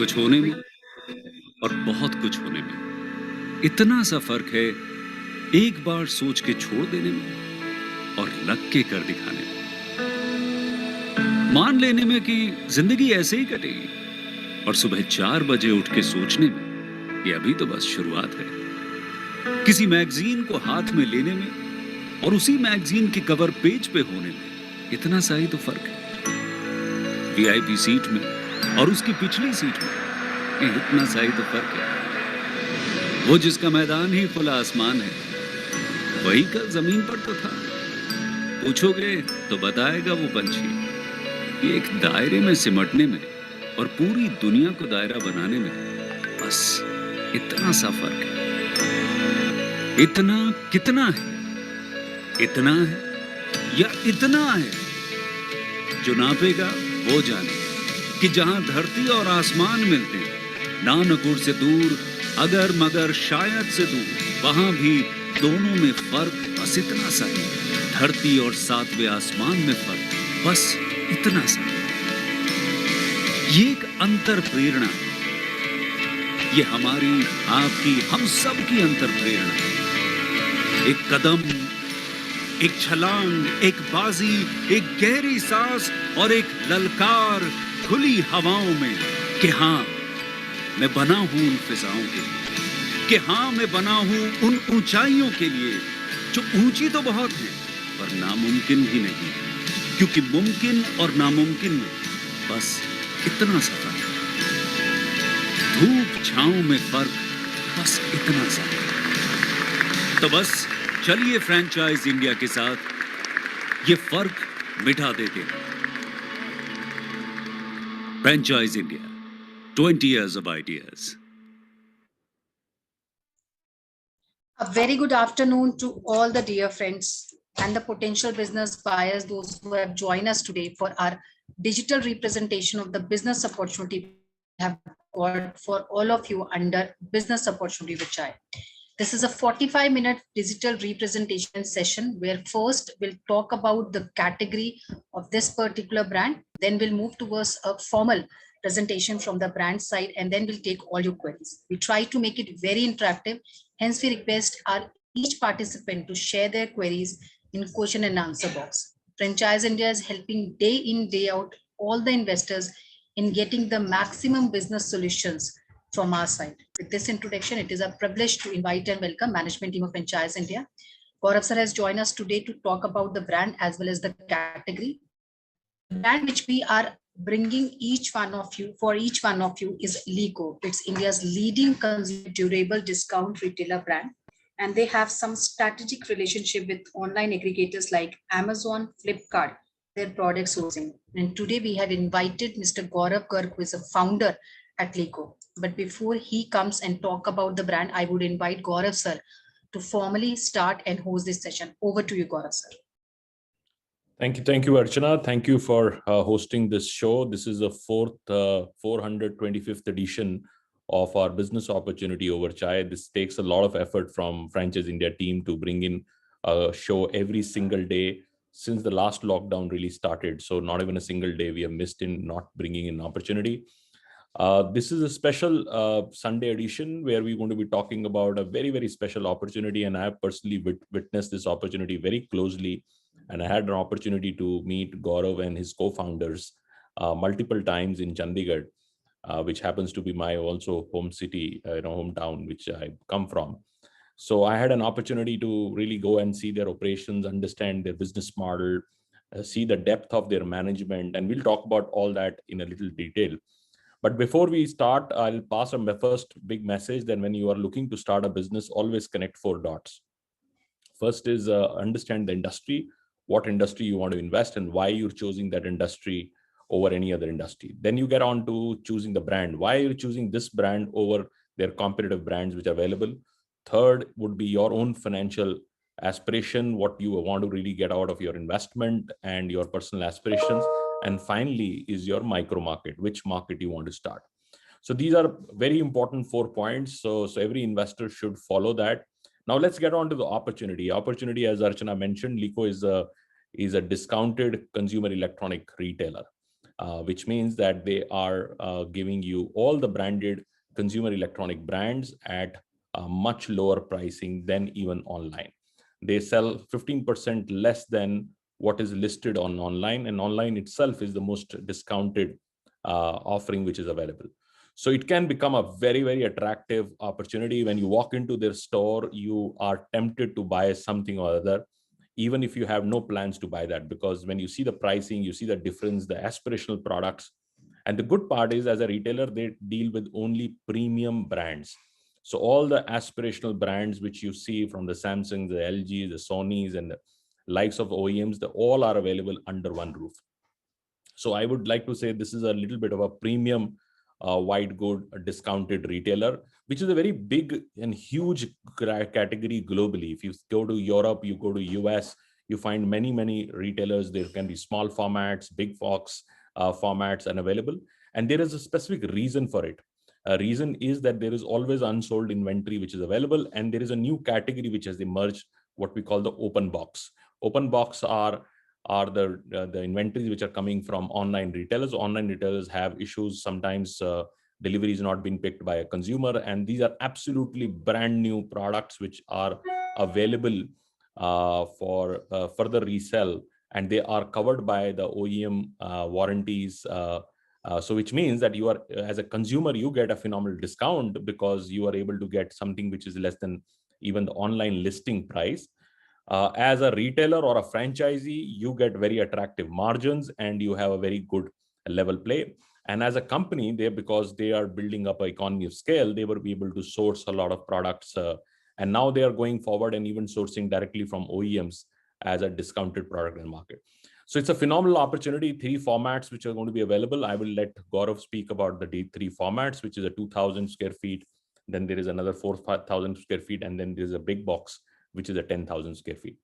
कुछ होने में और बहुत कुछ होने में इतना सा फर्क है, एक बार सोच के छोड़ देने में और लग के कर दिखाने में। मान लेने में कि जिंदगी ऐसे ही कटेगी और सुबह 4 बजे उठ के सोचने में ये अभी तो बस शुरुआत है। किसी मैगजीन को हाथ में लेने में और उसी मैगजीन के कवर पेज पे होने में इतना सा ही तो फर्क है। वीआईपी सीट में और उसकी पिछली सीट में इतना सा ही तो फर्क है। वो जिसका मैदान ही खुला आसमान है, वही कल जमीन पर तो था। पूछोगे तो बताएगा वो पंछी, ये एक दायरे में सिमटने में और पूरी दुनिया को दायरा बनाने में बस इतना सा फर्क है। इतना कितना है? इतना है या इतना है? जो नापेगा वो जाने कि जहां धरती और आसमान मिलते हैं, नानकुर से दूर, अगर मगर शायद से दूर, वहां भी दोनों में फर्क बस इतना सा है। धरती और 7वें आसमान में फर्क बस इतना सा है। ये एक अंतर प्रेरणा है। ये हमारी, आपकी, हम सब की अंतर प्रेरणा है। एक कदम, एक छलांग, एक बाजी, एक गहरी सांस और एक ललकार खुली हवाओं में कि हाँ मैं बना हूं उन फिजाओं के लिए, कि हाँ मैं बना हूं उन ऊंचाइयों के लिए जो ऊंची तो बहुत है पर नामुमकिन भी नहीं, क्योंकि मुमकिन और नामुमकिन में बस इतना सा फर्क है। धूप छांव में फर्क बस इतना सा। तो बस चलिए फ्रेंचाइज इंडिया के साथ ये फर्क मिटा देते हैं। Franchise India, 20 years of ideas. A very good afternoon to all the dear friends and the potential business buyers, those who have joined us today for our digital representation of the business opportunity we have got for all of you under Business Opportunity with Chai. This is a 45-minute digital representation session where first we'll talk about the category of this particular brand, then we'll move towards a formal presentation from the brand side, and then we'll take all your queries. We try to make it very interactive. Hence, we request each participant to share their queries in question and answer box. Franchise India is helping day in, day out all the investors in getting the maximum business solutions from our side. With this introduction, it is a privilege to invite and welcome management team of Franchise India. Gaurav sir has joined us today to talk about the brand as well as the category. The brand which we are bringing each one of you is Liqo. It's India's leading consumer durable discount retailer brand, and they have some strategic relationship with online aggregators like Amazon, Flipkart, their product sourcing. And today we have invited Mr. Gaurav Garg, who is a founder at Liqo. But before he comes and talk about the brand, I would invite Gaurav sir to formally start and host this session. Over to you, Gaurav sir. Thank you, Archana. Thank you for hosting this show. This is the 425th edition of our business opportunity over Chai. This takes a lot of effort from Franchise India team to bring in a show every single day since the last lockdown really started. So not even a single day we have missed in not bringing in opportunity. This is a special Sunday edition where we're going to be talking about a very, very special opportunity. And I have personally witnessed this opportunity very closely. And I had an opportunity to meet Gaurav and his co-founders multiple times in Chandigarh, which happens to be my also home city, hometown, which I come from. So I had an opportunity to really go and see their operations, understand their business model, see the depth of their management, and we'll talk about all that in a little detail. But before we start, I'll pass on my first big message that when you are looking to start a business, always connect 4 dots. First is understand the industry, what industry you want to invest and why you're choosing that industry over any other industry. Then you get on to choosing the brand. Why are you choosing this brand over their competitive brands which are available? Third would be your own financial aspiration, what you want to really get out of your investment and your personal aspirations. And finally is your micro market, which market you want to start. So these are very important 4 points. So every investor should follow that. Now let's get on to the opportunity. Opportunity, as Archana mentioned, Liqo is a discounted consumer electronic retailer. which means that they are giving you all the branded consumer electronic brands at a much lower pricing than even online. They sell 15% less than what is listed on online, and online itself is the most discounted offering which is available. So it can become a very, very attractive opportunity. When you walk into their store, you are tempted to buy something or other, even if you have no plans to buy that, because when you see the pricing, you see the difference, the aspirational products. And the good part is, as a retailer, they deal with only premium brands. So all the aspirational brands which you see from the Samsung, the LG, the Sonys, and the likes of OEMs, they all are available under one roof. So I would like to say this is a little bit of a premium white good discounted retailer, which is a very big and huge category globally. If you go to Europe, you go to US, you find many retailers. There can be small formats, big box formats and available. And there is a specific reason for it. A reason is that there is always unsold inventory which is available, and there is a new category which has emerged, what we call the open box. Open box are the inventories which are coming from online retailers. Online retailers have issues. Sometimes delivery is not being picked by a consumer, and these are absolutely brand new products which are available for further resell, and they are covered by the OEM warranties. So which means that you are, as a consumer, you get a phenomenal discount because you are able to get something which is less than even the online listing price. As a retailer or a franchisee, you get very attractive margins and you have a very good level play. And as a company, because they are building up an economy of scale, they will be able to source a lot of products. And now they are going forward and even sourcing directly from OEMs as a discounted product in the market. So it's a phenomenal opportunity. 3 formats which are going to be available. I will let Gaurav speak about the 3 formats, which is a 2,000 square feet. Then there is another 4,000 square feet. And then there's a big box, which is a 10,000 square feet.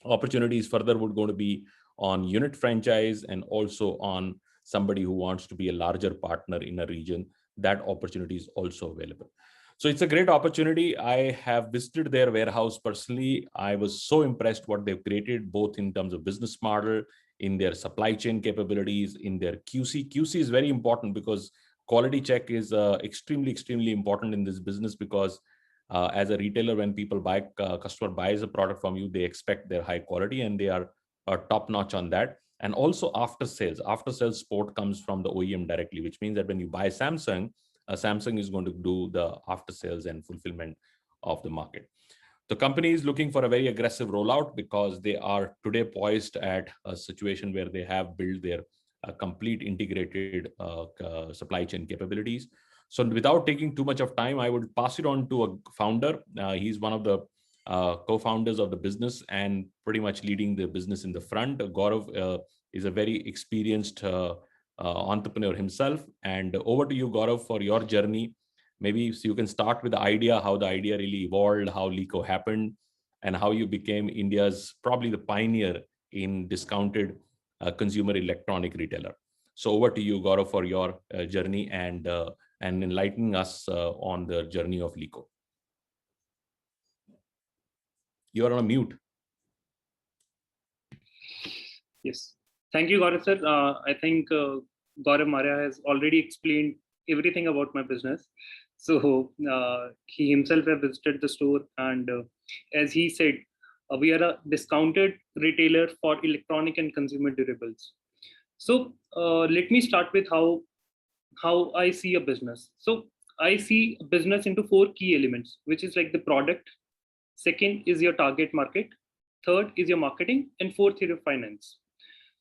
Opportunities further would going to be on unit franchise and also on somebody who wants to be a larger partner in a region. That opportunity is also available. So it's a great opportunity. I have visited their warehouse personally. I was so impressed what they've created, both in terms of business model, in their supply chain capabilities, in their QC. QC is very important because quality check is extremely important in this business, because as a retailer, when people customer buys a product from you, they expect their high quality and they are top notch on that. And also after sales support comes from the OEM directly, which means that when you buy Samsung, Samsung is going to do the after sales and fulfillment of the market. The company is looking for a very aggressive rollout because they are today poised at a situation where they have built their complete integrated supply chain capabilities. So without taking too much of time, I would pass it on to a founder. He's one of the co-founders of the business and pretty much leading the business in the front. Gaurav is a very experienced entrepreneur himself. And over to you, Gaurav, for your journey. Maybe so you can start with the idea, how the idea really evolved, how Liqo happened, and how you became India's probably the pioneer in discounted consumer electronic retailer. So over to you, Gaurav, for your journey and enlightening us on the journey of Liqo. You are on mute. Yes. Thank you, Gaurav sir. I think Gaurav Maria has already explained everything about my business. So he himself has visited the store, and as he said, we are a discounted retailer for electronic and consumer durables. So let me start with how I see a business. So I see a business into 4 key elements, which is like the product. Second is your target market. Third is your marketing, and fourth is your finance.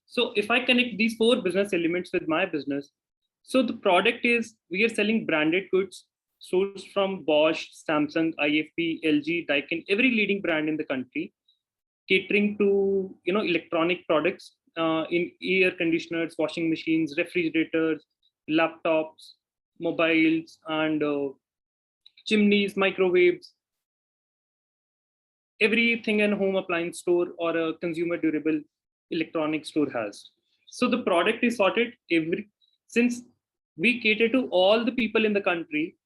So if I connect these 4 business elements with my business, so the product is, we are selling branded goods sourced from Bosch, Samsung, IFB, LG, Daikin, every leading brand in the country, catering to electronic products in air conditioners, washing machines, refrigerators, laptops, mobiles, and chimneys, microwaves, everything a home appliance store or a consumer durable electronic store has. So the product is sorted since we cater to all the people in the country.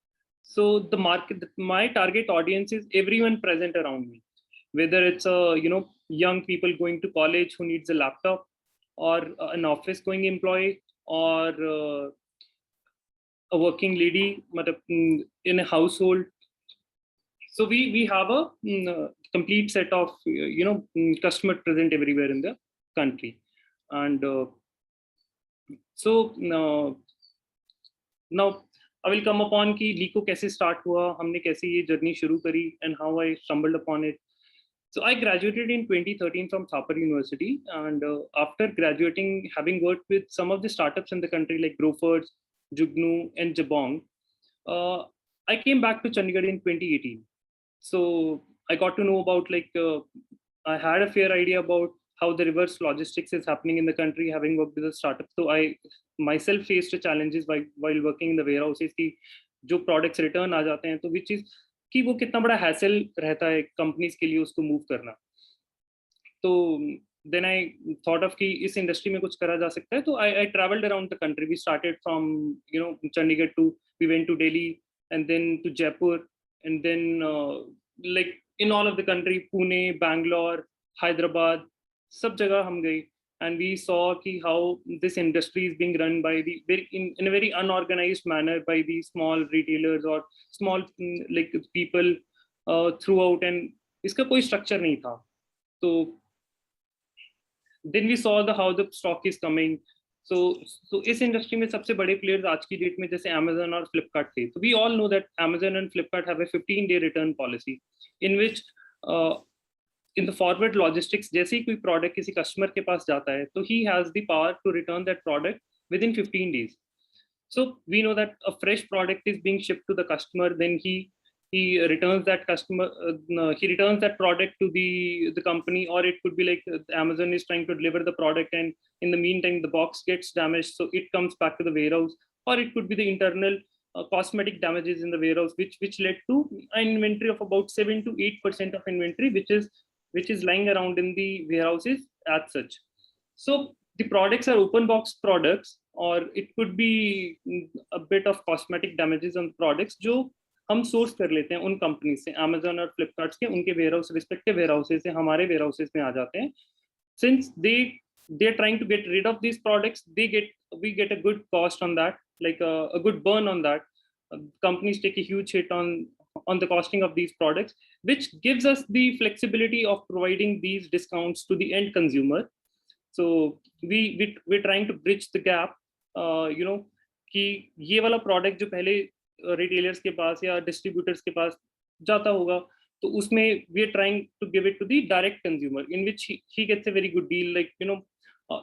So the market, my target audience is everyone present around me, whether it's young people going to college who needs a laptop, or an office going employee, or a working lady in a household. So we have a complete set of customer present everywhere in the country. And so now I will come upon कि Liqo कैसे start हुआ, हमने कैसे ये journey शुरू करी, and how I stumbled upon it. So I graduated in 2013 from Thapar University, and after graduating, having worked with some of the startups in the country like Grofers, Jugnu, and Jabong, I came back to Chandigarh in 2018. So I got to know about I had a fair idea about how the reverse logistics is happening in the country, having worked with a startup. So I myself faced challenges while working in the warehouses कि जो products return आ जाते हैं, तो which is कि वो कितना बड़ा hassle रहता है companies के लिए उसको move करना. तो then I thought of कि इस industry में कुछ करा जा सकता है. तो I traveled around the country. We started from Chandigarh we went to Delhi, and then to Jaipur, and then like in all of the country, Pune, Bangalore, Hyderabad, सब जगह हम गए, and we saw कि how this industry is being run by in a very unorganized manner by the small retailers or small like people throughout, and इसका कोई structure नहीं था. So then we saw how the stock is coming. So इस industry में सबसे बड़े players आज की date में जैसे Amazon और Flipkart थे. So we all know that Amazon and Flipkart have a 15-day return policy, in which in the forward logistics, जैसे ही कोई product किसी customer के पास जाता है, तो he has the power to return that product within 15 days. So we know that a fresh product is being shipped to the customer, then he returns that he returns that product to the company, or it could be like Amazon is trying to deliver the product, and in the meantime the box gets damaged, so it comes back to the warehouse, or it could be the internal cosmetic damages in the warehouse, which led to an inventory of about 7 to 8% of inventory, which is lying around in the warehouses as such. So the products are open box products, or it could be a bit of cosmetic damages on products जो हम source कर लेते हैं उन company से, Amazon और Flipkart के उनके वेयरहाउस रिस्पेक्टिव वेयरहाउसेस से हमारे वेयरहाउसेस में आ जाते हैं. Since they are trying to get rid of these products, we get a good cost on that, like a good burn on that. Companies take a huge hit on the costing of these products, which gives us the flexibility of providing these discounts to the end consumer. So we're trying to bridge the gap, कि ये वाला product जो पहले retailers के पास या distributors के पास जाता होगा, तो उसमें we are trying to give it to the direct consumer, in which he gets a very good deal. Like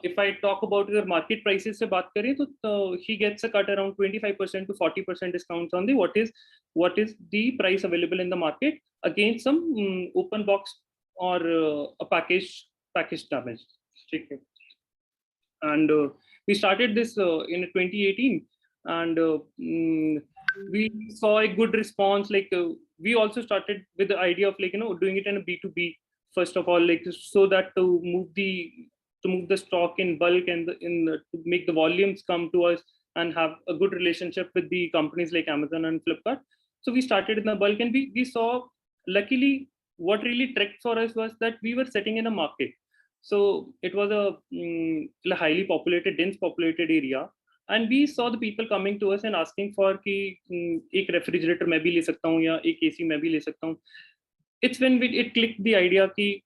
if I talk about your market prices से बात करें, तो he gets a cut around 25% to 40% discounts on the what is the price available in the market against some open box or a package damage. And we started this in 2018, and we saw a good response. Like we also started with the idea of doing it in a B2B first of all, like so that to move the stock in bulk and to make the volumes come to us and have a good relationship with the companies like Amazon and Flipkart. So we started in the bulk, and we saw, luckily, what really tricked for us was that we were sitting in a market. So it was a highly populated, dense populated area. And we saw the people coming to us and asking for कि एक refrigerator मैं भी ले सकता हूँ या एक AC मैं भी ले सकता हूँ. It's when it clicked the idea कि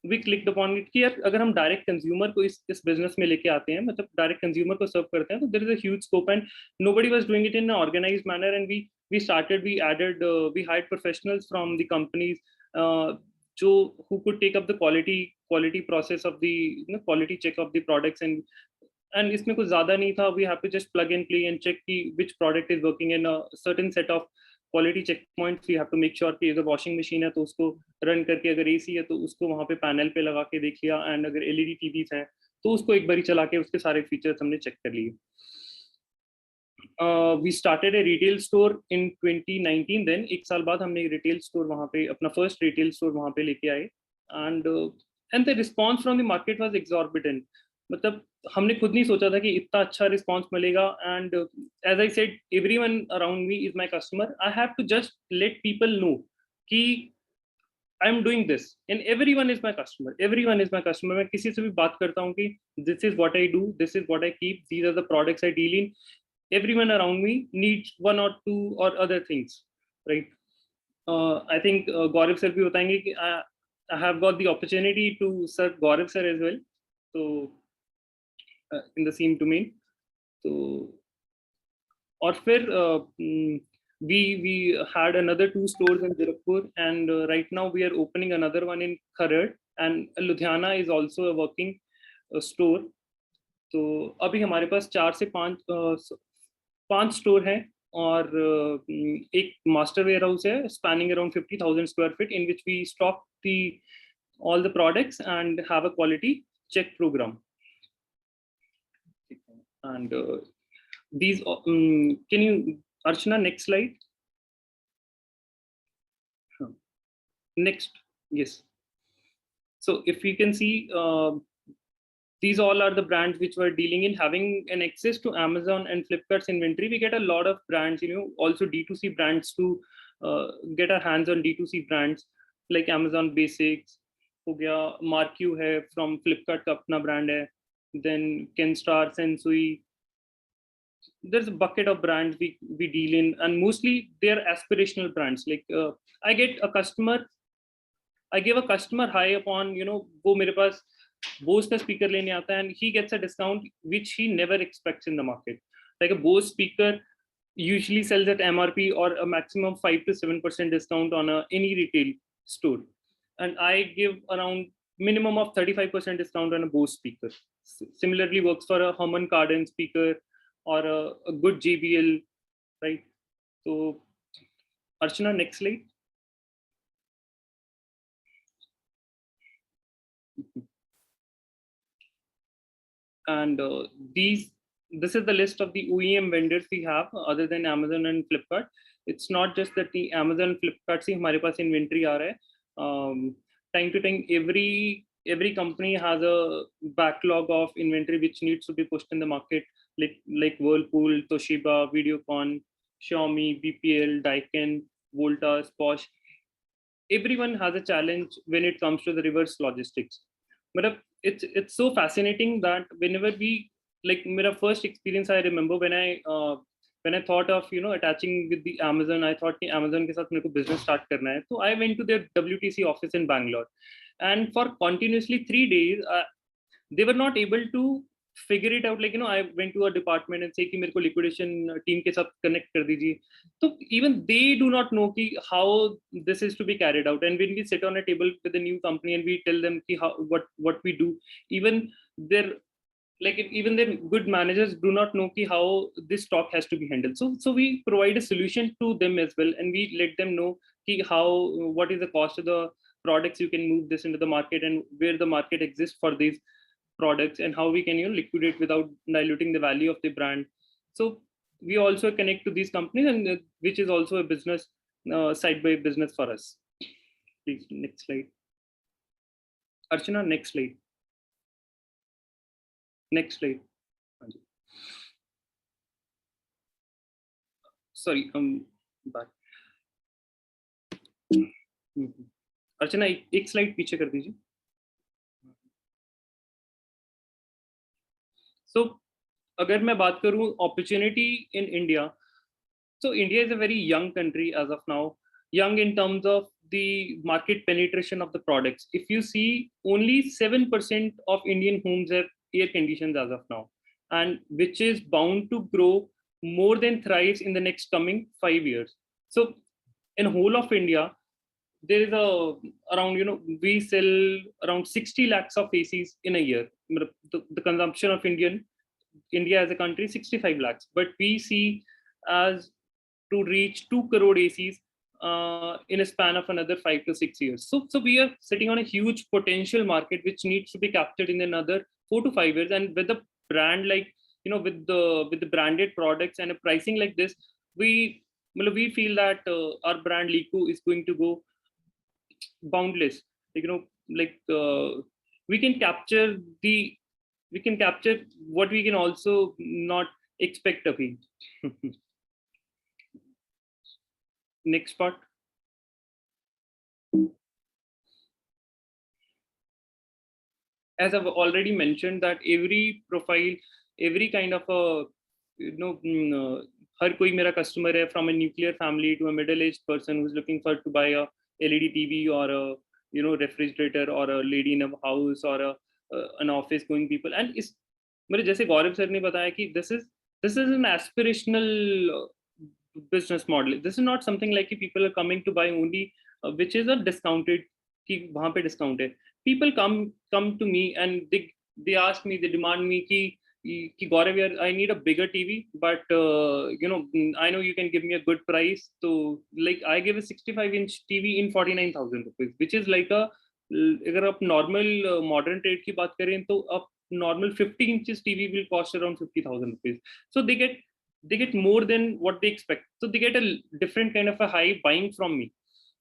we clicked upon it कि यार अगर हम direct consumer को इस business में लेके आते हैं, मतलब direct consumer को serve करते हैं, तो there is a huge scope, and nobody was doing it in an organized manner. And we hired professionals from the companies who could take up the quality process of the quality check of the products, and इसमें कुछ ज़्यादा नहीं था. We have to just plug and play and check कि which product is working in a certain set of quality checkpoints. We have to make sure कि अगर washing machine है तो उसको run करके, अगर AC है तो उसको वहाँ पे panel पे लगा के देख लिया, and अगर LED TVs हैं तो उसको एक बारी चला के उसके सारे features हमने check कर लिए. We started a retail store in 2019. Then एक साल बाद हमने एक retail store वहाँ पे, अपना first retail store वहाँ पे लेके आए, and the response from the market was exorbitant. मतलब हमने खुद नहीं सोचा था कि इतना अच्छा रिस्पांस मिलेगा. And as I said, everyone around me is my customer. I have to just let people know कि I'm doing this, and everyone is my customer. Everyone is my customer. मैं किसी से भी बात करता हूँ कि this is what I do, this is what I keep, these are the products I deal in. Everyone around me needs one or two or other things, right? I think Gaurav sir भी बताएंगे कि I have got the opportunity to serve Gaurav sir as well. So in the same domain. So और फिर we had another 2 stores in Gorakhpur, and right now we are opening another one in Kharad, and Ludhiana is also a working store. तो अभी हमारे पास 4 से 5 store हैं, और एक master ware house है spanning around 50,000 square feet, in which we stock all the products and have a quality check program. And these can you, Archana, next slide. Next, yes. So if we can see, these all are the brands which we're dealing in, having an access to Amazon and Flipkart's inventory. We get a lot of brands, also D2C brands to get our hands on D2C brands like Amazon Basics, हो गया, Marquee है from Flipkart का अपना brand है, then Kenstar, Sensui. There's a bucket of brands we deal in, and mostly they're aspirational brands. Like I give a customer high upon, वो मेरे पास Bose का speaker लेने आता है, and he gets a discount which he never expects in the market. Like a Bose speaker usually sells at MRP or a maximum 5 to 7% discount on any retail store, and I give around minimum of 35% discount on a Bose speaker. Similarly works for a Harman Kardon speaker or a good JBL, right? So Archana, next slide. And this is the list of the OEM vendors we have other than Amazon and Flipkart. It's not just that the Amazon Flipkart से हमारे पास inventory आ रहा है. Time to time, every company has a backlog of inventory which needs to be pushed in the market, like Whirlpool, Toshiba, Videocon, Xiaomi, BPL, Daikin, Voltas, Bosch. Everyone has a challenge when it comes to the reverse logistics. But it's so fascinating that whenever we, like, my first experience, I remember when I thought of attaching with the Amazon, I thought कि Amazon के साथ मेरे को business start करना है. So I went to their WTC office in Bangalore, and for continuously 3 days they were not able to figure it out. Like I went to a department and say कि मेरे को liquidation team के साथ connect कर दीजिए. So even they do not know कि how this is to be carried out. And when we sit on a table with a new company and we tell them कि what we do, even their good managers do not know कि how this stock has to be handled. So we provide a solution to them as well, and we let them know कि what is the cost of the products you can move this into the market, and where the market exists for these products, and how we can liquidate without diluting the value of the brand. So we also connect to these companies, and which is also a business, side by business for us. Please, next slide. Archana, next slide. Next slide. Sorry, back. अर्चना एक slide पीछे कर दीजिए. So अगर मैं बात करूं opportunity in India, so India is a very young country as of now, young in terms of the market penetration of the products. If you see, only 7% of Indian homes have air conditions as of now, and which is bound to grow more than thrice in the next coming 5 years. So in whole of India, there is around, we sell around 60 lakhs of ACs in a year. The consumption of India as a country, 65 lakhs, but we see as to reach 2 crore ACs in a span of another 5 to 6 years. So we are sitting on a huge potential market which needs to be captured in another 4 to 5 years. And with a brand like, with the branded products and a pricing like this, we feel that our brand Liqo is going to go boundless. We can capture what we can also not expect of it. Next part. as I've already mentioned, that every profile, every kind of a, हर कोई मेरा customer है, from a nuclear family to a middle-aged person who's looking for to buy a LED TV or a refrigerator, or a lady in a house, or an office going people. And इस मेरे जैसे गौरव sir ने बताया कि this is an aspirational business model. This is not something like people are coming to buy only which is a discounted, कि वहाँ पे discount है. People come to me and they ask me, they demand me कि Gaurav, I need a bigger TV, but I know you can give me a good price. So like I give a 65-inch TV in 49,000 rupees, which is like a, अगर आप normal modern trade की बात करें तो आप normal 50 inches TV will cost around 50,000 rupees. So they get more than what they expect. So they get a different kind of a high buying from me.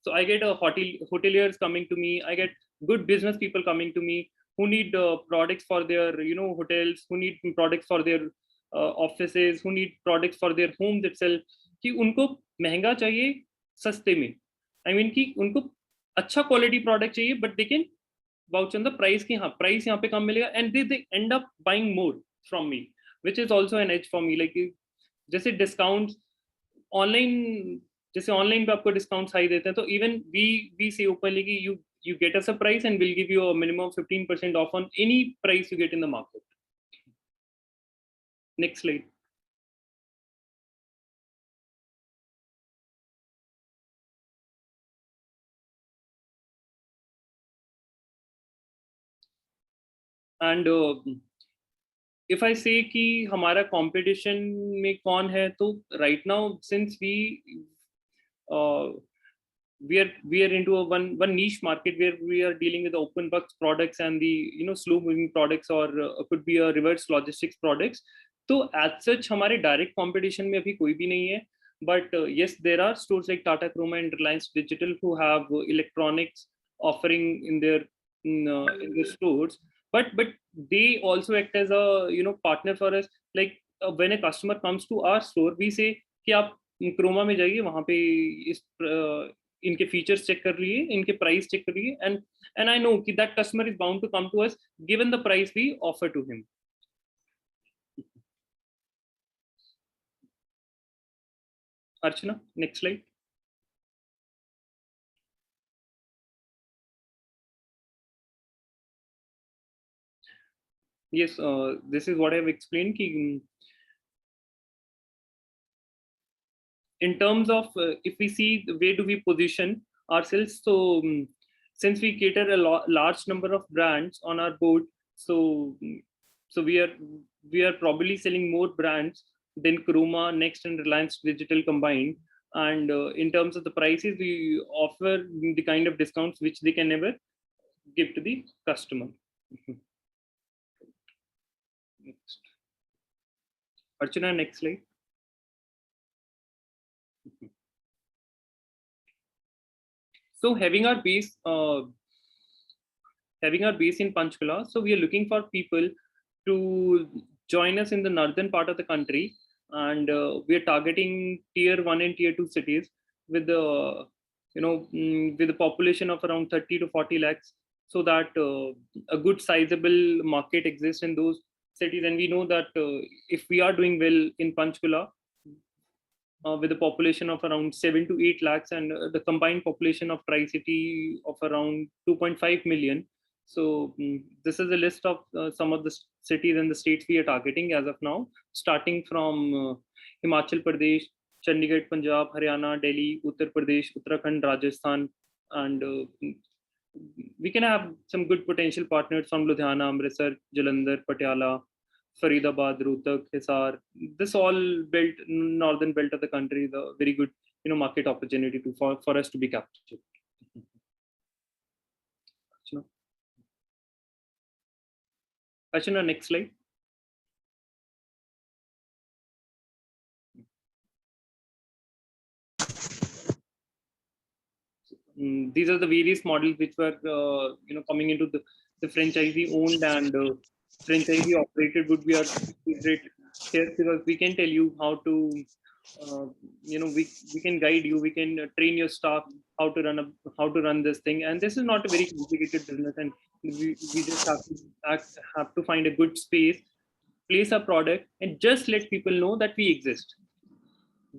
So I get hoteliers coming to me. I get good business people coming to me who need products for their hotels, who need products for their offices, who need products for their homes itself. कि उनको महंगा चाहिए सस्ते में. I mean कि उनको अच्छा quality product चाहिए, but they can vouch on the price कि हाँ price यहाँ पे कम मिलेगा, and they end up buying more from me, which is also an edge for me. Like जैसे discounts online, जैसे online पे आपको discounts high देते हैं, तो even we say openly कि you get us a price and we'll give you a minimum 15% off on any price you get in the market. Next slide. And if I say कि हमारा competition में कौन है, तो right now since we are into a one niche market where we are dealing with the open box products and the slow moving products, or could be a reverse logistics products. So as such हमारे direct competition में अभी कोई भी नहीं है. But yes, there are stores like Tata Chroma and Reliance Digital who have electronics offering in their stores. But they also act as a partner for us. Like when a customer comes to our store, we say कि आप Croma में जाइए, वहाँ पे इस इनके features check कर लिए, इनके price check कर लिए, and I know कि that customer is bound to come to us given the price we offer to him. Archana, next slide. Yes, this is what I have explained. Ki, in terms of if we see the way do we position ourselves, so since we cater a large number of brands on our board, so we are probably selling more brands than Chroma, Next, and Reliance Digital combined. And in terms of the prices, we offer the kind of discounts which they can never give to the customer. Next. Archana, next slide. So having our base in Panchkula, so we are looking for people to join us in the northern part of the country, and we are targeting tier 1 and tier 2 cities with the with a population of around 30 to 40 lakhs, so that a good sizable market exists in those cities. And we know that if we are doing well in Panchkula with a population of around 7 to 8 lakhs and the combined population of Tri-City of around 2.5 million. So this is a list of some of the cities and the states we are targeting as of now, starting from Himachal Pradesh, Chandigarh, Punjab, Haryana, Delhi, Uttar Pradesh, Uttarakhand, Rajasthan, and we can have some good potential partners from Ludhiana, Amritsar, Jalandhar, Patiala, Faridabad, Rohtak, Hisar. This all built northern belt of the country is a very good market opportunity for us to be captured. Ashna, next slide. These are the various models which were coming into the franchisee owned and franchisee operated would be our favorite here, because we can tell you how to we can guide you, we can train your staff how to run this thing. And this is not a very complicated business, and we just have to find a good space, place a product, and just let people know that we exist.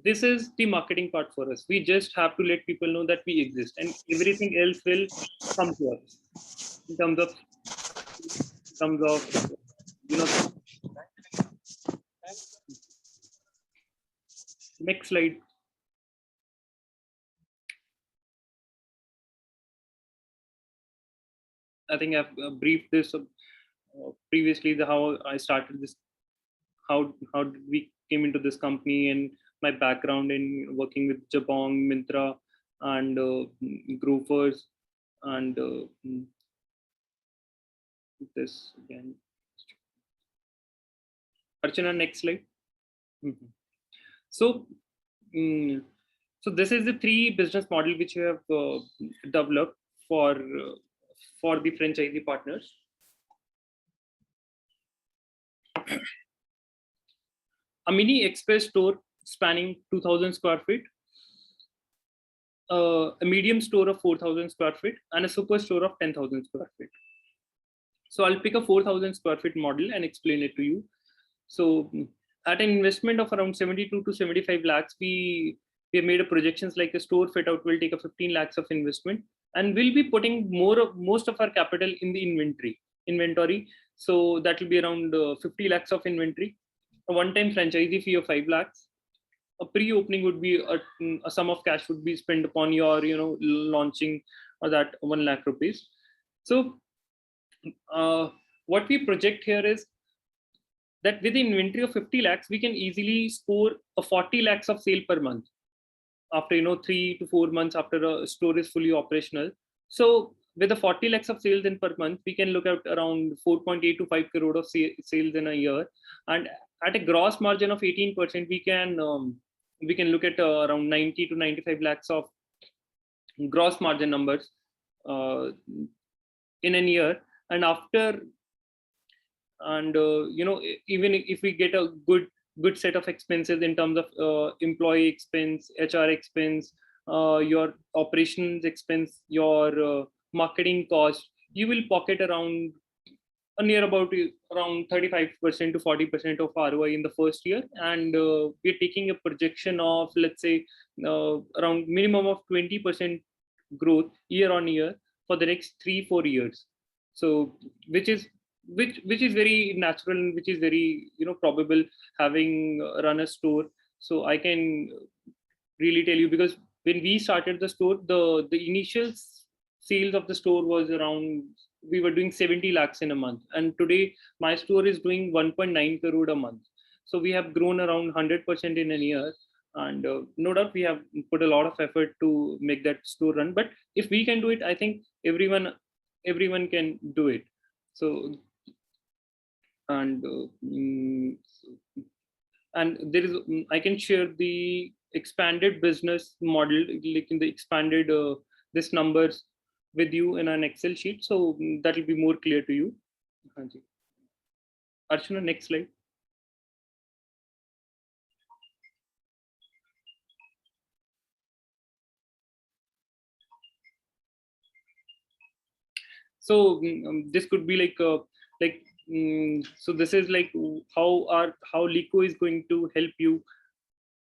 This is the marketing part for us. We just have to let people know that we exist, and everything else will come to us in terms of next slide. I think I've briefed this previously, how I started this, how we came into this company, and my background in working with Jabong, Myntra, and Grofers, and this again. Archana, next slide. So this is the 3 business model which we have developed for the franchisee partners. A mini express store spanning 2,000 square feet, a medium store of 4,000 square feet, and a super store of 10,000 square feet. So I'll pick a 4,000 square feet model and explain it to you. So at an investment of around 72 to 75 lakhs, we have made a projections like a store fit out will take a 15 lakhs of investment, and we'll be putting most of our capital in the inventory. So that will be around 50 lakhs of inventory, a one-time franchisee fee of 5 lakhs. A pre-opening would be a sum of cash would be spent upon your launching that 1 lakh rupees. So what we project here is that with the inventory of 50 lakhs, we can easily score a 40 lakhs of sale per month after 3 to 4 months after a store is fully operational. So with the 40 lakhs of sales in per month, we can look at around 4.8 to 5 crore of sales in a year, and at a gross margin of 18%, we can look at around 90 to 95 lakhs of gross margin numbers in a year. And after, and even if we get a good set of expenses in terms of employee expense, HR expense, your operations expense, your marketing cost, you will pocket around near about around 35% to 40% of ROI in the first year. And we're taking a projection of, let's say, around minimum of 20% growth year on year for the next 3-4 years. So which is very natural, and which is very probable, having run a store. So I can really tell you, because when we started the store, the initial sales of the store was around, we were doing 70 lakhs in a month, and today my store is doing 1.9 crore a month. So we have grown around 100% in a year, and no doubt we have put a lot of effort to make that store run. But if we can do it, I think everyone can do it. So and there is, I can share the expanded business model, like in the expanded this numbers with you in an Excel sheet, so that will be more clear to you. Archana, next slide. So this could be like so this is like how Liqo is going to help you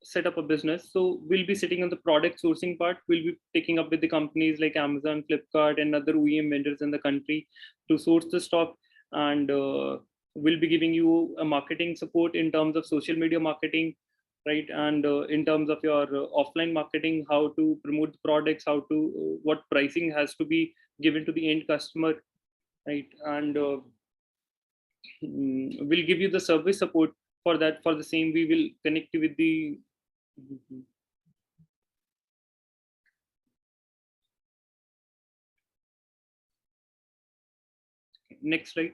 set up a business. So we'll be sitting on the product sourcing part. We'll be taking up with the companies like Amazon, Flipkart, and other OEM vendors in the country to source the stock, and we'll be giving you a marketing support in terms of social media marketing, right? And in terms of your offline marketing, how to promote the products, how to what pricing has to be given to the end customer, right? And we'll give you the service support for that. For the same, we will connect you with the next slide.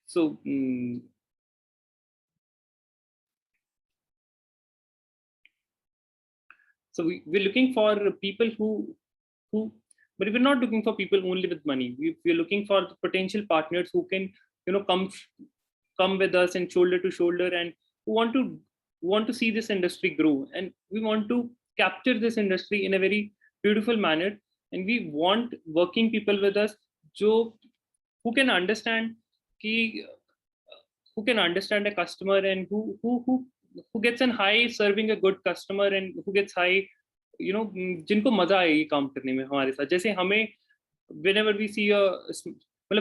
So so we're looking for people who but we're not looking for people only with money. We're looking for potential partners who can come with us and shoulder to shoulder, and who want to see this industry grow. And we want to capture this industry in a very beautiful manner, and we want working people with us who can understand who can understand a customer, and who gets an high serving a good customer, and who gets high, जिनको मजा आए ये काम करने में हमारे साथ. जैसे हमें whenever we see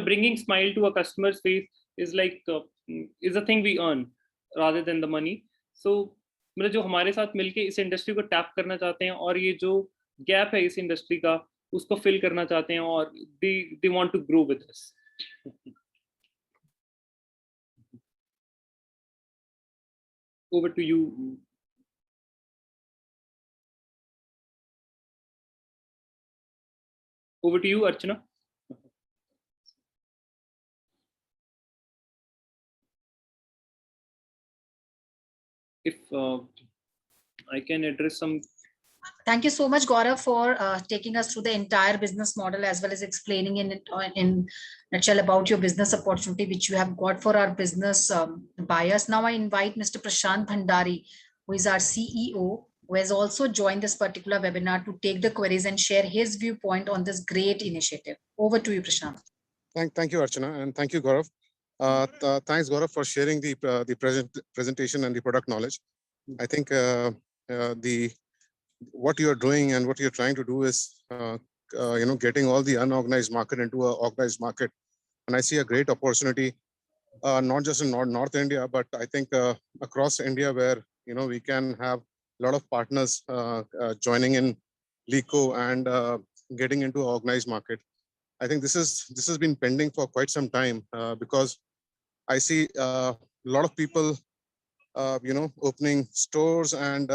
bringing smile to a customer's face is like is a thing we earn rather than the money. So जो हमारे साथ मिलके इस इंडस्ट्री को टैप करना चाहते हैं और ये जो गैप है इस इंडस्ट्री का उसको फिल करना चाहते हैं, और they want to grow with us. Over to you. Over to you, Archana. If I can address some. Thank you so much, Gaurav, for taking us through the entire business model as well as explaining in nutshell about your business opportunity which you have got for our business buyers. Now I invite Mr. Prashant Bhandari, who is our CEO, who has also joined this particular webinar to take the queries and share his viewpoint on this great initiative. Over to you, Prashant. Thank you, Archana, and thank you, Gaurav. Thanks, Gaurav, for sharing the presentation and the product knowledge. I think what you are doing and what you're trying to do is, getting all the unorganized market into an organized market. And I see a great opportunity, not just in North India, but I think across India, where, we can have a lot of partners joining in Liqo and getting into an organized market. I think this has been pending for quite some time because I see a lot of people, opening stores and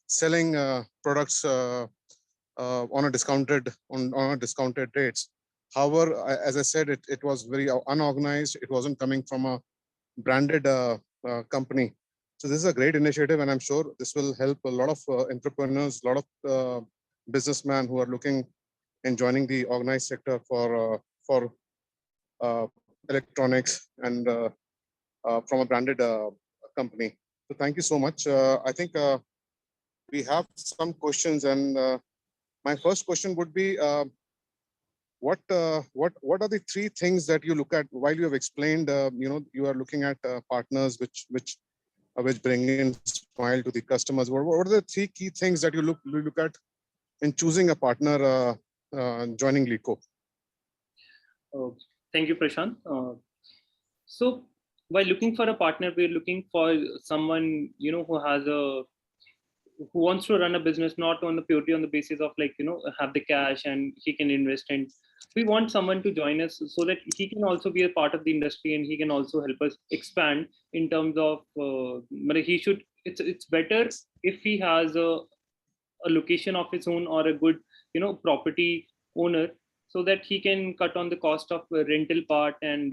selling products on a discounted rates. However, as I said, it was very unorganized. It wasn't coming from a branded company. So this is a great initiative, and I'm sure this will help a lot of entrepreneurs, a lot of businessmen who are looking in joining the organized sector for electronics and from a branded company. So thank you so much. I think we have some questions, and my first question would be, what are the three things that you look at while you have explained? You are looking at partners which bring in smile to the customers. What are the three key things that you look at in choosing a partner joining Liqo? Thank you, Prashant. So while looking for a partner, we're looking for someone who wants to run a business not purely on the basis of have the cash and he can invest, and we want someone to join us so that he can also be a part of the industry and he can also help us expand in terms of it's better if he has a location of his own or a good property owner, so that he can cut on the cost of rental part and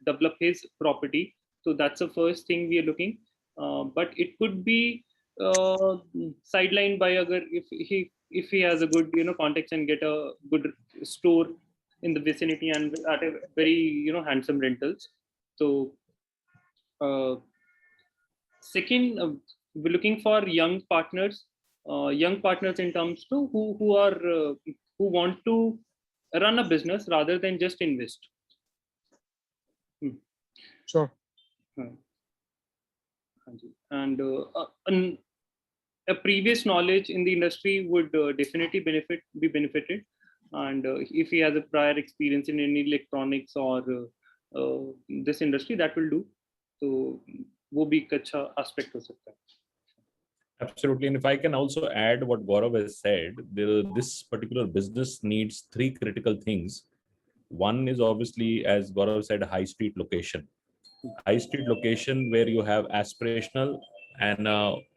develop his property. So that's the first thing we are looking, but it could be sidelined by if he has a good context and get a good store in the vicinity and at a very handsome rentals. So second, we're looking for young partners in terms to who want to run a business rather than just invest. Sure. And a previous knowledge in the industry would definitely be benefited, and if he has a prior experience in any electronics or this industry, that will do. So वो भी एक अच्छा aspect हो सकता है. Absolutely. And if I can also add what Gaurav has said, this particular business needs three critical things. One is obviously, as Gaurav said, high street location. High street location where you have aspirational and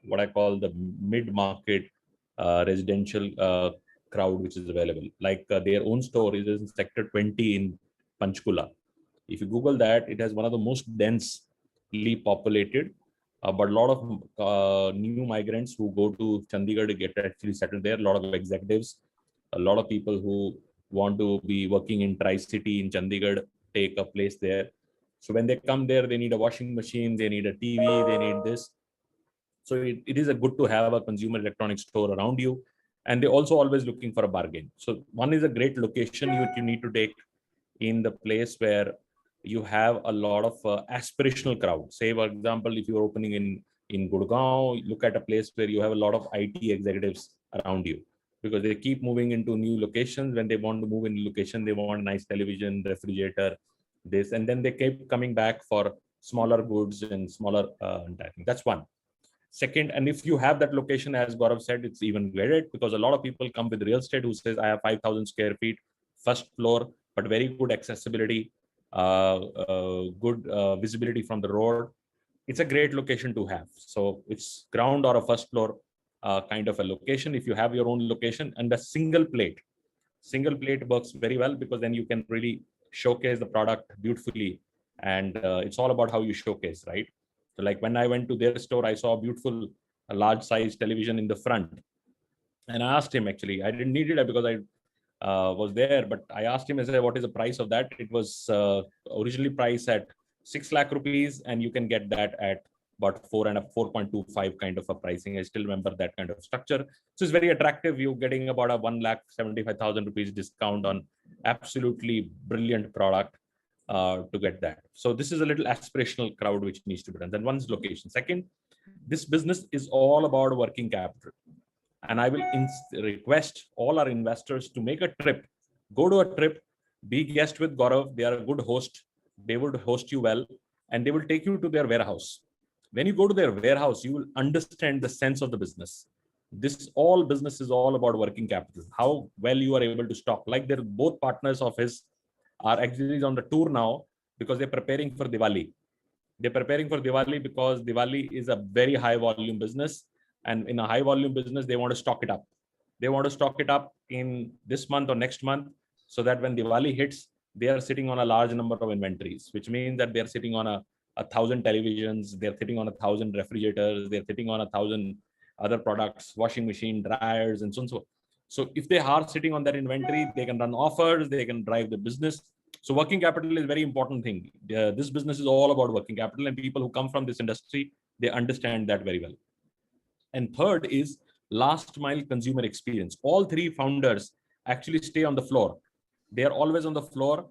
what I call the mid-market residential crowd which is available. Like their own store is in sector 20 in Panchkula. If you Google that, it has one of the most densely populated, but a lot of new migrants who go to Chandigarh to get actually settled there. A lot of executives, a lot of people who want to be working in Tri-City in Chandigarh take a place there. So when they come there, they need a washing machine, they need a TV, they need this. So it is a good to have a consumer electronics store around you. And they're also always looking for a bargain. So one is a great location you need to take in the place where you have a lot of aspirational crowd. Say, for example, if you're opening in Gurgaon, look at a place where you have a lot of IT executives around you, because they keep moving into new locations. When they want to move in location, they want a nice television, refrigerator, this, and then they keep coming back for smaller goods and smaller that's one. Second, and if you have that location, as Gaurav said, it's even great, because a lot of people come with real estate who says, I have 5,000 square feet, first floor, but very good accessibility, good visibility from the road. It's a great location to have. So it's ground or a first floor kind of a location. If you have your own location, and the single plate works very well, because then you can really showcase the product beautifully. And it's all about how you showcase, right? So like when I went to their store, I saw a beautiful, large size television in the front. And I asked him, actually, I didn't need it because I was there, but I asked him, I said, what is the price of that? It was originally priced at 6 lakh rupees, and you can get that at about 4.25 kind of a pricing. I still remember that kind of structure. So it's very attractive. You're getting about a 1,75,000 rupees discount on absolutely brilliant product to get that. So this is a little aspirational crowd which needs to be done. Then one's location. Second, this business is all about working capital. And I will request all our investors to make a trip, go to a trip, be guest with Gaurav. They are a good host. They would host you well, and they will take you to their warehouse. When you go to their warehouse, you will understand the sense of the business. This all business is all about working capital, how well you are able to stock. Like they're both partners of his are actually on the tour now, because they're preparing for Diwali. They're preparing for Diwali because Diwali is a very high volume business. And in a high volume business, they want to stock it up. They want to stock it up in this month or next month, so that when Diwali hits, they are sitting on a large number of inventories, which means that they're sitting on a 1,000 televisions, they're sitting on 1,000 refrigerators, they're sitting on 1,000 other products, washing machine, dryers, and so on. So if they are sitting on that inventory, they can run offers, they can drive the business. So working capital is a very important thing. This business is all about working capital, and people who come from this industry, they understand that very well. And third is last mile consumer experience. All three founders actually stay on the floor. They are always on the floor.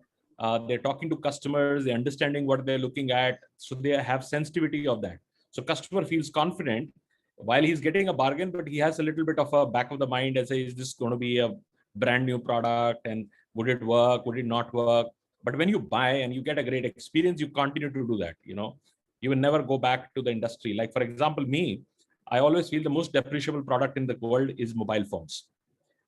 They're talking to customers, they're understanding what they're looking at. So they have sensitivity of that. So customer feels confident while he's getting a bargain, but he has a little bit of a back of the mind and say, is this going to be a brand new product? And would it work? Would it not work? But when you buy and you get a great experience, you continue to do that. You know, you will never go back to the industry. Like, for example, me, I always feel the most depreciable product in the world is mobile phones.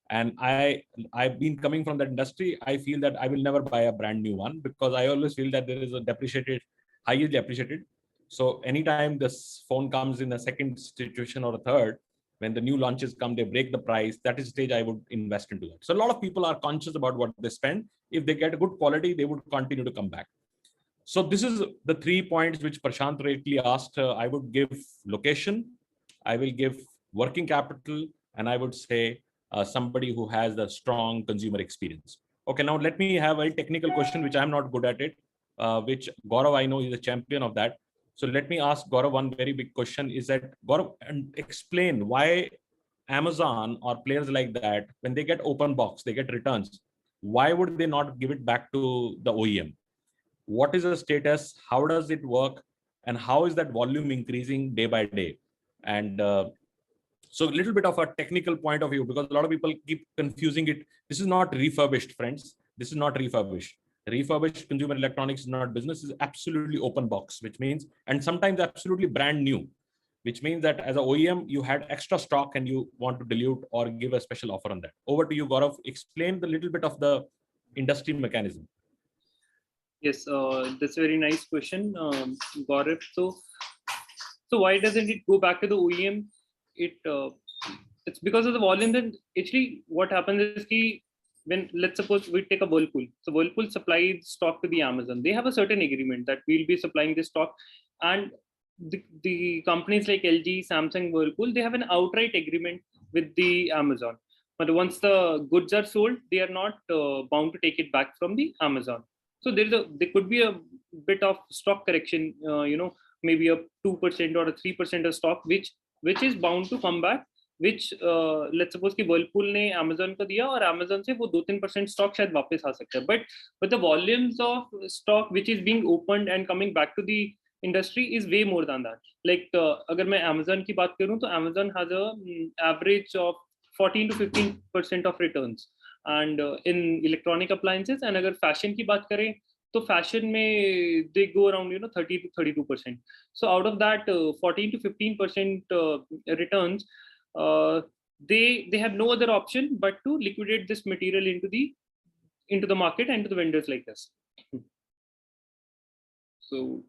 And I've been coming from that industry. I feel that I will never buy a brand new one, because I always feel that there is a depreciated, highly depreciated. So anytime this phone comes in a second situation or a third, when the new launches come, they break the price. That is the stage I would invest into that. So a lot of people are conscious about what they spend. If they get a good quality, they would continue to come back. So this is the 3 points which Prashant rightly asked. I would give location, I will give working capital, and I would say somebody who has the strong consumer experience. Okay, now let me have a technical question, which I'm not good at it, which Gaurav, I know, is a champion of that. So let me ask Gaurav one very big question, is that, Gaurav, and explain why Amazon or players like that, when they get open box, they get returns, why would they not give it back to the OEM? What is the status? How does it work? And how is that volume increasing day by day? And so a little bit of a technical point of view, because a lot of people keep confusing it. This is not refurbished, friends. This is not refurbished. Refurbished consumer electronics is not business, is absolutely open box, which means, and sometimes absolutely brand new, which means that as an OEM, you had extra stock and you want to dilute or give a special offer on that. Over to you, Gaurav. Explain the little bit of the industry mechanism. Yes, that's a very nice question, Gaurav. So why doesn't it go back to the OEM? It's because of the volume. Then actually what happens is when, let's suppose we take a Whirlpool. So Whirlpool supplies stock to the Amazon. They have a certain agreement that we'll be supplying this stock, and the companies like LG, Samsung, Whirlpool, they have an outright agreement with the Amazon. But once the goods are sold, they are not bound to take it back from the Amazon. So there could be a bit of stock correction, maybe a 2% or a 3% of stock, which which is bound to come back, which let's suppose कि Whirlpool ने Amazon को दिया और Amazon से वो 2-3% stock शायद वापस आ सकता है, but the volumes of stock which is being opened and coming back to the industry is way more than that. Like अगर मैं Amazon की बात करूँ तो Amazon has a average of 14 to 15% of returns, and in electronic appliances, and अगर fashion की बात करें तो fashion में they go around 30 to 32%. So out of that 14 to 15% returns, they have no other option but to liquidate this material into the market and to the vendors like us. So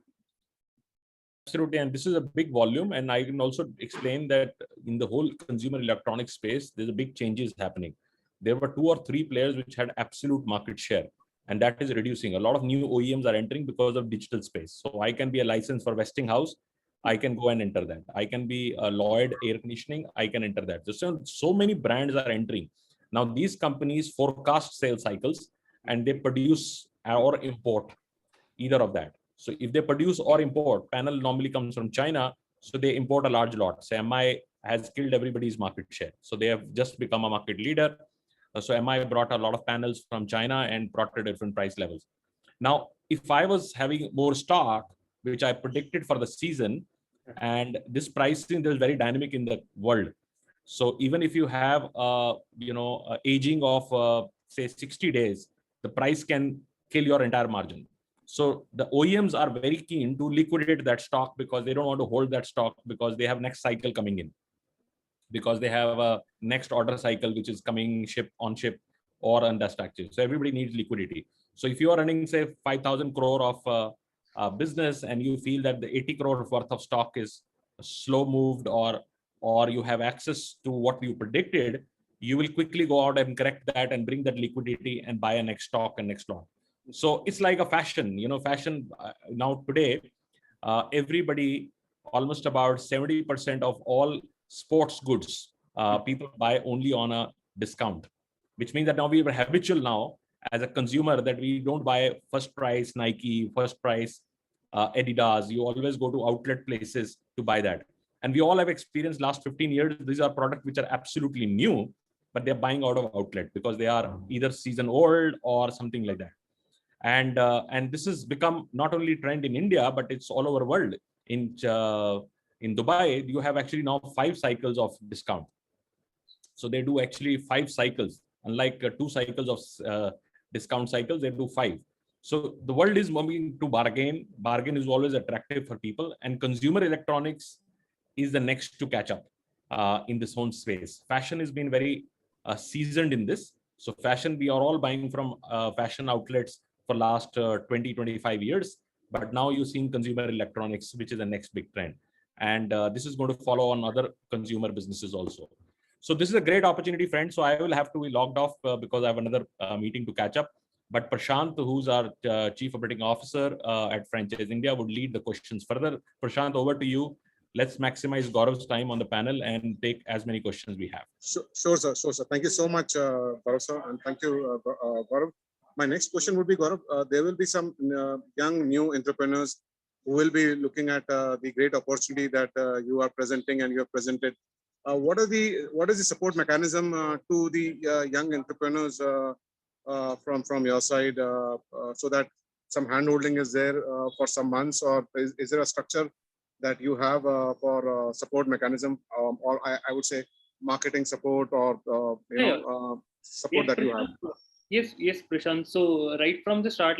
absolutely, and this is a big volume, and I can also explain that in the whole consumer electronics space, there's a big changes happening. There were 2 or 3 players which had absolute market share, and that is reducing. A lot of new OEMs are entering because of digital space. So I can be a license for Westinghouse, I can go and enter that. I can be a Lloyd air conditioning, I can enter that. So many brands are entering. Now these companies forecast sales cycles and they produce or import, either of that. So if they produce or import, panel normally comes from China, so they import a large lot. So MI has killed everybody's market share. So they have just become a market leader. So MI brought a lot of panels from China and brought to different price levels. Now, if I was having more stock, which I predicted for the season, and this pricing is very dynamic in the world. So even if you have, aging of say 60 days, the price can kill your entire margin. So the OEMs are very keen to liquidate that stock because they don't want to hold that stock because they have next cycle coming in, because they have a next order cycle which is coming ship or under structure. So everybody needs liquidity. So if you are running say 5,000 crore of business and you feel that the 80 crore worth of stock is slow moved, or you have access to what you predicted, you will quickly go out and correct that and bring that liquidity and buy a next stock and next lot. So it's like a fashion, fashion now today, everybody, almost about 70% of all sports goods, people buy only on a discount, which means that now we are habitual now as a consumer that we don't buy first price Nike, first price Adidas. You always go to outlet places to buy that. And we all have experienced last 15 years, these are products which are absolutely new, but they're buying out of outlet because they are either season old or something like that. And this has become not only trend in India, but it's all over the world. In Dubai, you have actually now 5 cycles of discount. So they do actually 5 cycles, unlike 2 cycles of discount cycles, they do 5. So the world is moving to bargain. Bargain is always attractive for people, and consumer electronics is the next to catch up in this whole space. Fashion has been very seasoned in this. So fashion, we are all buying from fashion outlets for last 20-25 years, but now you're seeing consumer electronics, which is the next big trend. And this is going to follow on other consumer businesses also. So this is a great opportunity, friends. So I will have to be logged off because I have another meeting to catch up. But Prashant, who's our Chief Operating Officer at Franchise India, would lead the questions further. Prashant, over to you. Let's maximize Gaurav's time on the panel and take as many questions we have. Sure, sir. Thank you so much, Gaurav, sir, and thank you, Gaurav. My next question would be, Gaurav, there will be some young new entrepreneurs who will be looking at the great opportunity that you are presenting and you have presented. What is the support mechanism to the young entrepreneurs from your side, so that some handholding is there for some months, or is there a structure that you have for support mechanism, or I would say marketing support, or support that you have? Yes, Prashant. So right from the start,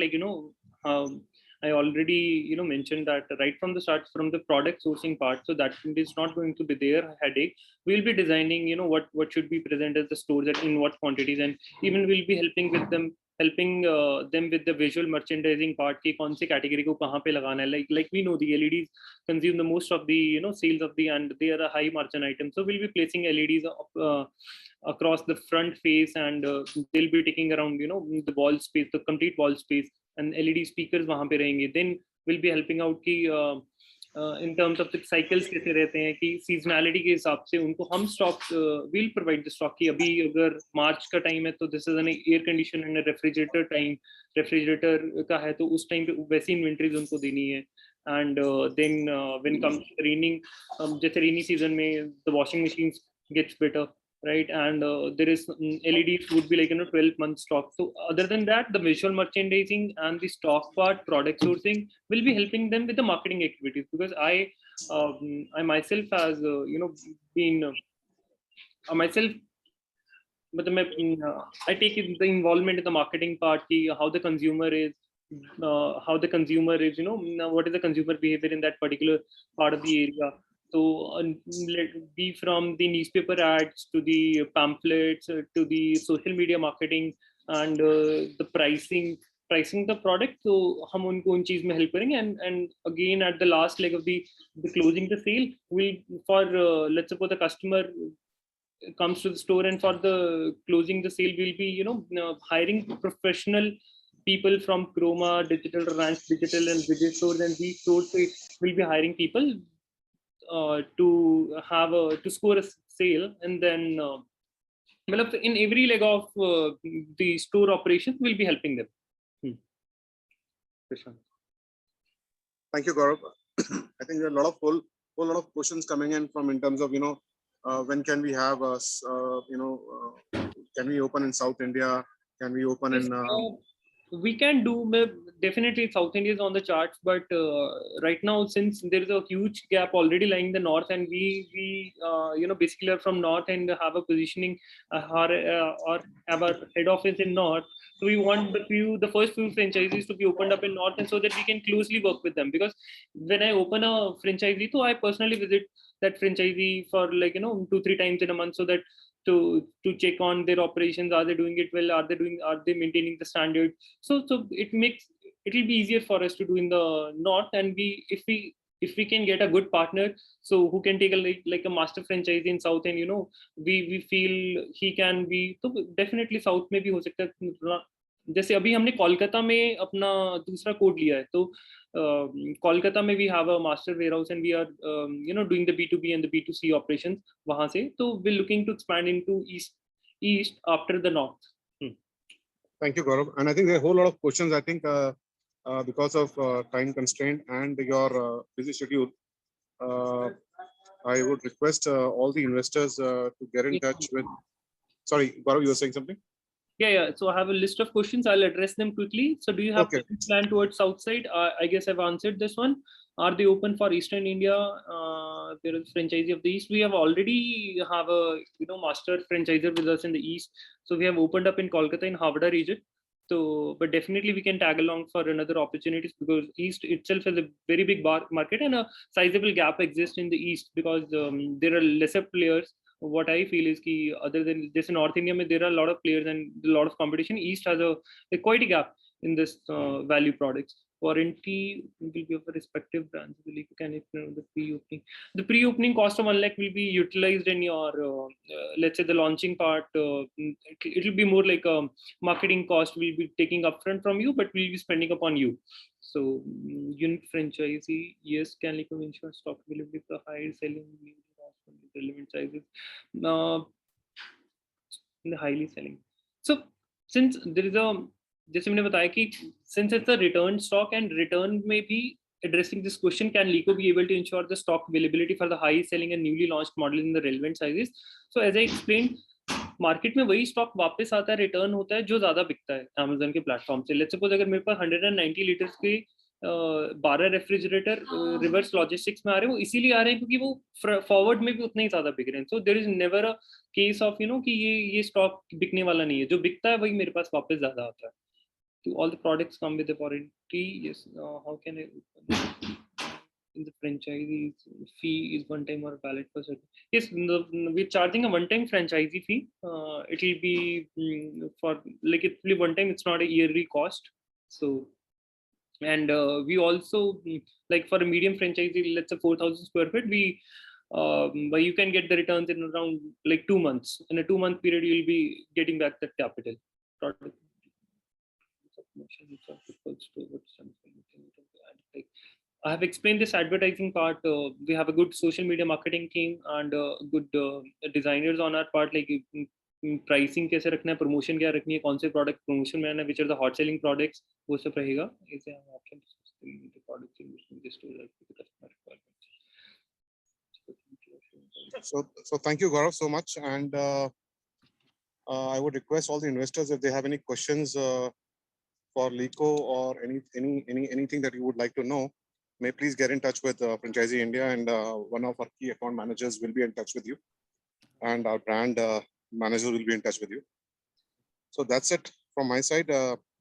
I already mentioned that right from the start, from the product sourcing part, so that is not going to be their headache. We'll be designing what should be present as the stores and in what quantities, and even we'll be helping them with the visual merchandising part ki kaun si category ko kahan pe lagana hai. Like we know the LEDs consume the most of the sales of the, and they are a high margin item, so we'll be placing LEDs across the front face, and they'll be taking around the wall space, the complete wall space, and LED speakers wahan pe rahenge. Then we'll be helping out ki in terms of the cycles kaise rehte hain ki seasonality ke hisab se unko hum stock we'll provide the stock ki abhi agar March ka time hai to this is an air conditioner and a refrigerator time, refrigerator ka hai to us time pe waisi inventories unko deni hai, and then when comes raining, just rainy season may the washing machines gets better, right? And there is LEDs would be like 12 months stock. So other than that, the visual merchandising and the stock part, product sourcing will be helping them with the marketing activities, because I myself has been myself, but I take it the involvement in the marketing part, how the consumer is, what is the consumer behavior in that particular part of the area. So be from the newspaper ads to the pamphlets to the social media marketing and the pricing the product. So हम उनको उन चीज में help करेंगे, and again at the last leg of the closing the sale, will for let's suppose the customer comes to the store, and for the closing the sale will be hiring professional people from Chroma, Digital, Ranch Digital, and Vijay stores, and these stores will be hiring people to have to score a sale, and then in every leg of the store operations will be helping them. Thank you, Gaurav. I think there are a lot of whole lot of questions coming in from in terms of when can we have us can we open in South India? Can we open in? We can do, definitely South India is on the charts, but right now, since there is a huge gap already lying in the north, and we basically are from north and have a positioning or have our head office in north, so we want the first few franchises to be opened up in north, and so that we can closely work with them. Because when I open a franchisee, so I personally visit that franchisee for 2-3 times in a month, so that to check on their operations. Are they doing it well? Are they maintaining the standard? So it will be easier for us to do in the north, and if we can get a good partner, so who can take a master franchise in south, and we feel he can be, so definitely south में भी हो सकता है. जैसे अभी हमने कोलकाता में अपना दूसरा कोड लिया है, तो कोलकाता में we have a master warehouse, and we are doing the B2B and the B2C operations वहाँ से. So we're looking to expand into east after the north. Thank you, Gaurav. And I think there are a whole lot of questions. I think because of time constraint and your busy schedule, I would request all the investors to get in touch with. Sorry, Gaurav, you were saying something? Yeah. So I have a list of questions. I'll address them quickly. So do you have a plan towards south side? I guess I've answered this one. Are they open for Eastern India? There is franchisee of the East. We have already have a master franchisor with us in the East. So we have opened up in Kolkata in Havda region. So, but definitely we can tag along for another opportunities, because East itself has a very big market, and a sizable gap exists in the East, because there are lesser players. What I feel is कि other than this in North India, there are a lot of players and a lot of competition. East has quite a gap in this value products. Warranty will be of respective brands. Can you know the pre-opening? The pre-opening cost of 1 lakh will be utilized in your let's say the launching part. It will be more like a marketing cost will be taking upfront from you, but we'll be spending upon you. So unit franchisee, yes, can Liqo ensure stock availability for high selling relevant sizes in the highly selling. So since there is जैसे मैंने बताया कि since it's a return stock, and return may be addressing this question, can Liqo be able to ensure the stock availability for the high selling and newly launched models in the relevant sizes? So as I explained, market में वही stock वापस आता है, return होता है जो ज्यादा बिकता है अमेज़न के प्लेटफॉर्म से. लेट्स सपोज अगर मेरे पास 190 लीटर्स के 12 रेफ्रिजरेटर रिवर्स लॉजिस्टिक्स में आ रहे हैं, वो इसीलिए आ रहे हैं क्योंकि वो फॉरवर्ड में भी उतना ही ज्यादा बिक रहे हैं. So there is never a case of कि ये स्टॉक बिकने वाला नहीं है, जो बिकता है वही मेरे पास वापस ज्यादा आता है. तो all the products come with the warranty. Yes, how can I in the franchisee's fee is one time or valid for certain. Yes, we're charging a one-time franchisee fee. It will be for it will be one time. It's not a yearly cost. So, and we also like for a medium franchisee, let's say 4,000 square feet, but you can get the returns in around 2 months. In a 2-month period, you'll be getting back that capital. I have explained this advertising part. We have a good social media marketing team and good designers on our part, like pricing कैसे रखना है, promotion क्या रखनी है, कौन से product promotion में आना है, which are the hot selling products, वो सब रहेगा. इसे हम option the product solution just to help with the customer requirements. So thank you, Gaurav, so much. And I would request all the investors, if they have any questions for Liqo or anything that you would like to know, may please get in touch with Franchisee India, and one of our key account managers will be in touch with you, and our brand manager will be in touch with you. So that's it from my side,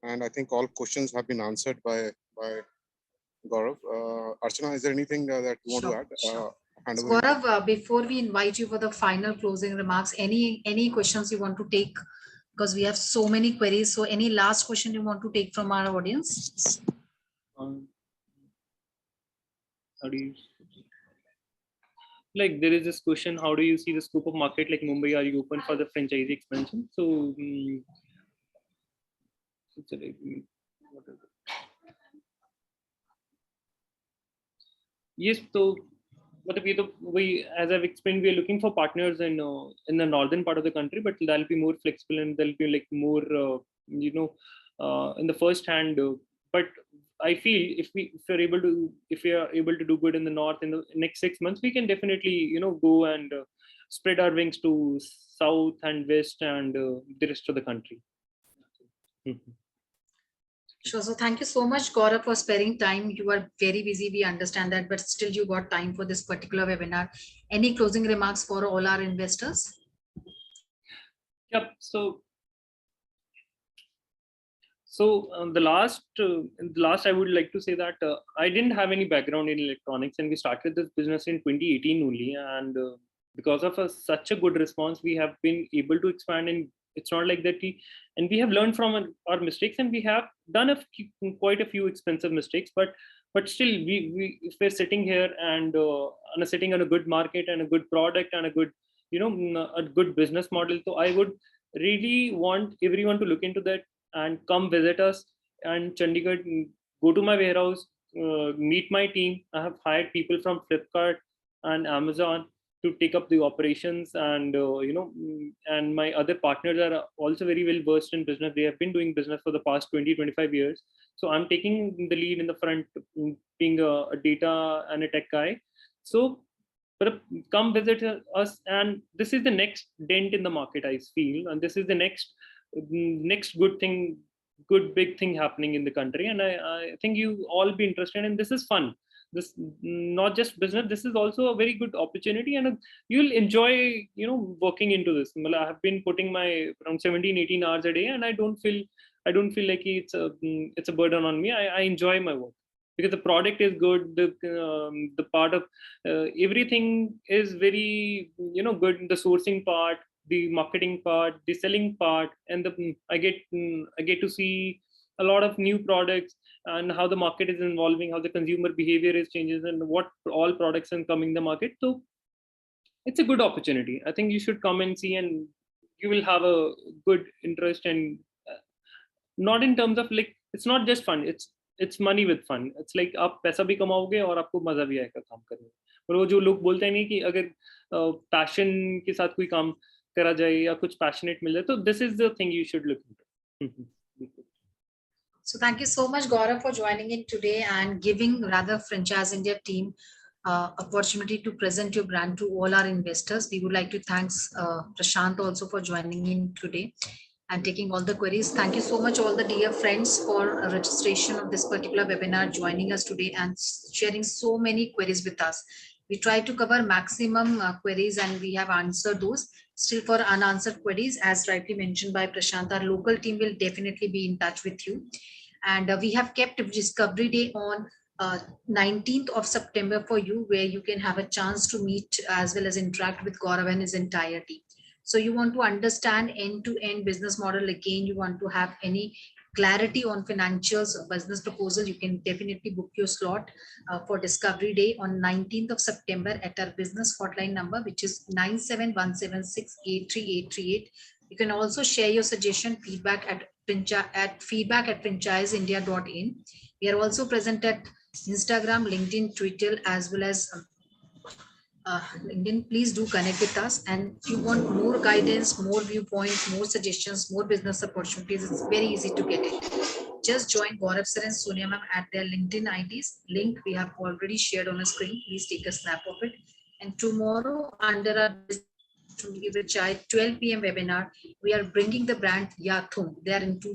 and I think all questions have been answered by Gaurav. Archana, is there anything that you want to add? Sure. Hand So over to you. Gaurav, before we invite you for the final closing remarks, any questions you want to take? Because we have so many queries. So any last question you want to take from our audience? How do you, like, there is this question, how do you see the scope of market like Mumbai? Are you open for the franchisee expansion? So yes, so we, as I've explained, we are looking for partners in the northern part of the country, but that'll be more flexible and there'll be like more in the first hand. But I feel if we are able to do good in the north in the next 6 months, we can definitely go and spread our wings to south and west and the rest of the country. Sure. So thank you so much, Gaurav, for sparing time. You are very busy. We understand that, but still you got time for this particular webinar. Any closing remarks for all our investors? Yep. So the last I would like to say that I didn't have any background in electronics, and we started this business in 2018 only. And because of such a good response, we have been able to expand. And it's not like that we have learned from our mistakes, and we have done quite a few expensive mistakes. But still, if we're sitting here and sitting on a good market and a good product and a good a good business model, so I would really want everyone to look into that and come visit us and Chandigarh, go to my warehouse, meet my team. I have hired people from Flipkart and Amazon to take up the operations, and and my other partners are also very well versed in business. They have been doing business for the past 20-25 years. So I'm taking the lead in the front, being a data and a tech guy. So but come visit us, and this is the next dent in the market, I feel, and this is the next good big thing happening in the country. And I think you all be interested, and this is fun. This not just business, this is also a very good opportunity, and you'll enjoy working into this. I have been putting my around 17-18 hours a day, and I don't feel like it's a burden on me. I enjoy my work because the product is good, the part of everything is very good, the sourcing part, the marketing part, the selling part, and I get to see a lot of new products and how the market is evolving, how the consumer behavior is changes, and what all products are coming the market. So it's a good opportunity. I think you should come and see, and you will have a good interest. And not in terms of like, it's not just fun, it's money with fun. It's like आप पैसा भी कमाओगे और आपको मजा भी आएगा काम करने में. और वो जो लोग बोलते हैं नहीं कि अगर पैशन के साथ कोई काम करा जाए या कुछ पैशनेट मिल जाए, तो this is the thing you should look into. So thank you so much, Gaurav, for joining in today and giving rather Franchise India team opportunity to present your brand to all our investors. We would like to thank Prashant also for joining in today and taking all the queries. Thank you so much, all the dear friends, for registration of this particular webinar, joining us today and sharing so many queries with us. We try to cover maximum queries, and we have answered those. Still, for unanswered queries, as rightly mentioned by Prashant, our local team will definitely be in touch with you. And we have kept Discovery Day on 19th of September for you, where you can have a chance to meet as well as interact with Gaurav and his entire team. So you want to understand end-to-end business model, again, you want to have any clarity on financials or business proposal, you can definitely book your slot for Discovery Day on 19th of September at our business hotline number, which is 9717683838. You can also share your suggestion, feedback at feedback@franchiseindia.in. We are also present at Instagram, LinkedIn, Twitter, as well as LinkedIn. Please do connect with us, and if you want more guidance, more viewpoints, more suggestions, more business opportunities, it's very easy to get it. just join Gaurav sir and Sonia ma'am at their LinkedIn IDs. Link we have already shared on a screen. Please take a snap of it. And tomorrow, under our with Chai 12 p.m. webinar, we are bringing the brand Yathum. They are into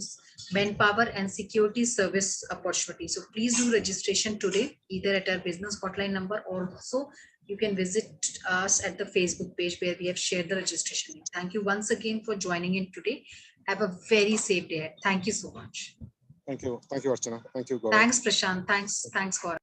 manpower and security service opportunity. So please do registration today, either at our business hotline number, or also you can visit us at the Facebook page where we have shared the registration link. Thank you once again for joining in today. Have a very safe day. Thank you so much. Thank you, Archana. Thank you, Gaurav. Thanks, Prashant. Thanks, Gaurav.